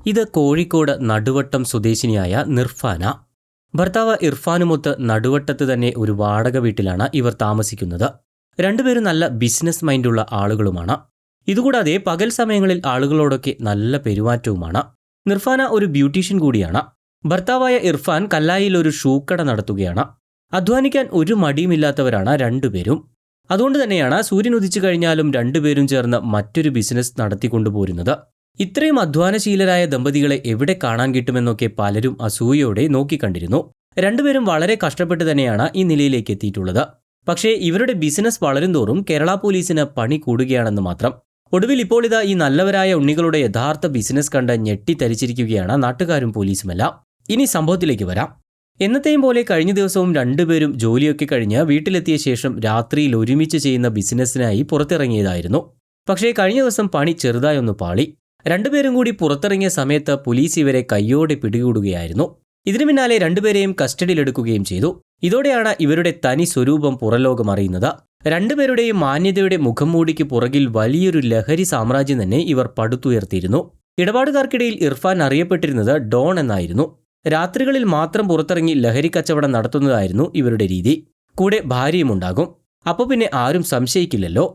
ഇത് കോഴിക്കോട് നടുവട്ടം സ്വദേശിനിയായ നിർഫാന. ഭർത്താവ് ഇർഫാനുമൊത്ത് നടുവട്ടത്ത് തന്നെ ഒരു വാടക വീട്ടിലാണ് ഇവർ താമസിക്കുന്നത്. രണ്ടുപേരും നല്ല ബിസിനസ് മൈൻഡുള്ള ആളുകളുമാണ്. ഇതുകൂടാതെ പകൽ സമയങ്ങളിൽ ആളുകളോടൊക്കെ നല്ല പെരുമാറ്റവുമാണ്. നിർഫാന ഒരു ബ്യൂട്ടീഷ്യൻ കൂടിയാണ്. ഭർത്താവായ ഇർഫാൻ കല്ലായിൽ ഒരു ഷൂ കട നടത്തുകയാണ്. അധ്വാനിക്കാൻ ഒരു മടിയുമില്ലാത്തവരാണ് രണ്ടുപേരും. അതുകൊണ്ട് തന്നെയാണ് സൂര്യൻ ഉദിച്ചു കഴിഞ്ഞാലും രണ്ടുപേരും ചേർന്ന് മറ്റൊരു ബിസിനസ് നടത്തിക്കൊണ്ടുപോരുന്നത്. ഇത്രയും അധ്വാനശീലരായ ദമ്പതികളെ എവിടെ കാണാൻ കിട്ടുമെന്നൊക്കെ പലരും അസൂയയോടെ നോക്കിക്കണ്ടിരുന്നു. രണ്ടുപേരും വളരെ കഷ്ടപ്പെട്ട് തന്നെയാണ് ഈ നിലയിലേക്ക് എത്തിയിട്ടുള്ളത്. പക്ഷേ ഇവരുടെ ബിസിനസ് വളരും തോറും കേരള പോലീസിന് പണി കൂടുകയാണെന്ന് മാത്രം. ഒടുവിൽ ഇപ്പോൾ ഇതാ ഈ നല്ലവരായ ഉണ്ണികളുടെ യഥാർത്ഥ ബിസിനസ് കണ്ട് ഞെട്ടിത്തരിച്ചിരിക്കുകയാണ് നാട്ടുകാരും പോലീസുമെല്ലാം. ഇനി സംഭവത്തിലേക്ക് വരാം. എന്നത്തെയും പോലെ കഴിഞ്ഞ ദിവസവും രണ്ടുപേരും ജോലിയൊക്കെ കഴിഞ്ഞ് വീട്ടിലെത്തിയ ശേഷം രാത്രിയിൽ ഒരുമിച്ച് ചെയ്യുന്ന ബിസിനസ്സിനായി പുറത്തിറങ്ങിയതായിരുന്നു. പക്ഷേ കഴിഞ്ഞ ദിവസം പണി ചെറുതായൊന്ന് പാളി. രണ്ടുപേരും കൂടി പുറത്തിറങ്ങിയ സമയത്ത് പോലീസ് ഇവരെ കയ്യോടെ പിടികൂടുകയായിരുന്നു. ഇതിനു പിന്നാലെ രണ്ടുപേരെയും കസ്റ്റഡിയിലെടുക്കുകയും ചെയ്തു. ഇതോടെയാണ് ഇവരുടെ തനി സ്വരൂപം പുറലോകം അറിയുന്നത്. രണ്ടുപേരുടെയും മാന്യതയുടെ മുഖംമൂടിക്ക് പുറകിൽ വലിയൊരു ലഹരി സാമ്രാജ്യം തന്നെ ഇവർ പടുത്തുയർത്തിയിരുന്നു. ഇടപാടുകാർക്കിടയിൽ ഇർഫാൻ അറിയപ്പെട്ടിരുന്നത് ഡോൺ എന്നായിരുന്നു. രാത്രികളിൽ മാത്രം പുറത്തിറങ്ങി ലഹരി കച്ചവടം നടത്തുന്നതായിരുന്നു ഇവരുടെ രീതി. കൂടെ ഭാര്യയുമുണ്ടാകും. അപ്പോൾ പിന്നെ ആരും സംശയിക്കില്ലല്ലോ.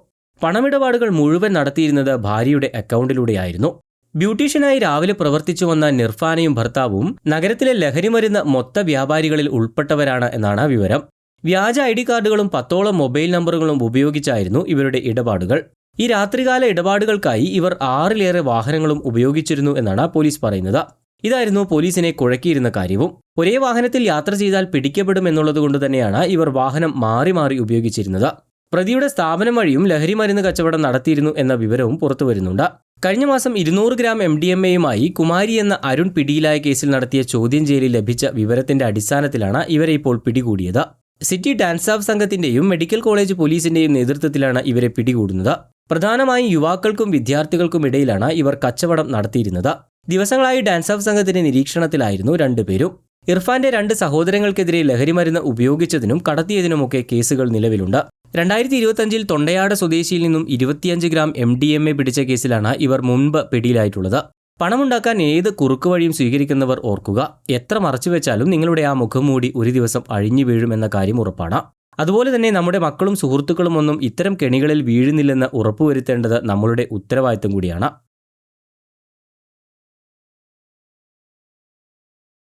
പണമിടപാടുകൾ മുഴുവൻ നടത്തിയിരുന്നത് ഭാര്യയുടെ അക്കൗണ്ടിലൂടെയായിരുന്നു. ബ്യൂട്ടീഷ്യനായി രാവിലെ പ്രവർത്തിച്ചു വന്ന നിർഫാനയും ഭർത്താവും നഗരത്തിലെ ലഹരിമരുന്ന് മൊത്ത വ്യാപാരികളിൽ ഉൾപ്പെട്ടവരാണ് എന്നാണ് വിവരം. വ്യാജ ID കാർഡുകളും 10ഓളം മൊബൈൽ നമ്പറുകളും ഉപയോഗിച്ചായിരുന്നു ഇവരുടെ ഇടപാടുകൾ. ഈ രാത്രികാല ഇടപാടുകൾക്കായി ഇവർ 6ലേറെ വാഹനങ്ങളും ഉപയോഗിച്ചിരുന്നു എന്നാണ് പോലീസ് പറയുന്നത്. ഇതായിരുന്നു പോലീസിനെ കുഴക്കിയിരുന്ന കാര്യവും. ഒരേ വാഹനത്തിൽ യാത്ര ചെയ്താൽ പിടിക്കപ്പെടും എന്നുള്ളതുകൊണ്ട് തന്നെയാണ് ഇവർ വാഹനം മാറി മാറി ഉപയോഗിച്ചിരുന്നത്. പ്രതിയുടെ സ്ഥാപനം വഴിയും ലഹരി മരുന്ന് കച്ചവടം നടത്തിയിരുന്നു എന്ന വിവരവും പുറത്തുവരുന്നുണ്ട്. കഴിഞ്ഞ മാസം 200 ഗ്രാം MDMAയുമായി കുമാരി എന്ന അരുൺ പിടിയിലായ കേസിൽ നടത്തിയ ചോദ്യം ചെയ്യലിൽ ലഭിച്ച വിവരത്തിന്റെ അടിസ്ഥാനത്തിലാണ് ഇവരെ ഇപ്പോൾ പിടികൂടിയത്. സിറ്റി ഡാൻസ് ഓഫ് സംഘത്തിന്റെയും മെഡിക്കൽ കോളേജ് പോലീസിന്റെയും നേതൃത്വത്തിലാണ് ഇവരെ പിടികൂടുന്നത്. പ്രധാനമായും യുവാക്കൾക്കും വിദ്യാർത്ഥികൾക്കും ഇടയിലാണ് ഇവർ കച്ചവടം നടത്തിയിരുന്നത്. ദിവസങ്ങളായി ഡാൻസ് ഓഫ് സംഘത്തിന്റെ നിരീക്ഷണത്തിലായിരുന്നു രണ്ടുപേരും. ഇർഫാന്റെ 2 സഹോദരങ്ങൾക്കെതിരെ ലഹരിമരുന്ന് ഉപയോഗിച്ചതിനും കടത്തിയതിനുമൊക്കെ കേസുകൾ നിലവിലുണ്ട്. 2025 തൊണ്ടയാട് സ്വദേശിയിൽ നിന്നും 25 ഗ്രാം MDMA പിടിച്ച കേസിലാണ് ഇവർ മുൻപ് പിടിയിലായിട്ടുള്ളത്. പണമുണ്ടാക്കാൻ ഏത് കുറുക്കുവഴിയും സ്വീകരിക്കുന്നവർ ഓർക്കുക, എത്ര മറച്ചുവെച്ചാലും നിങ്ങളുടെ ആ മുഖം മൂടി ഒരു ദിവസം അഴിഞ്ഞു വീഴുമെന്ന കാര്യം ഉറപ്പാണ്. അതുപോലെ തന്നെ നമ്മുടെ മക്കളും സുഹൃത്തുക്കളും ഒന്നും ഇത്തരം കെണികളിൽ വീഴുന്നില്ലെന്ന് ഉറപ്പുവരുത്തേണ്ടത് നമ്മളുടെ ഉത്തരവാദിത്തം കൂടിയാണ്.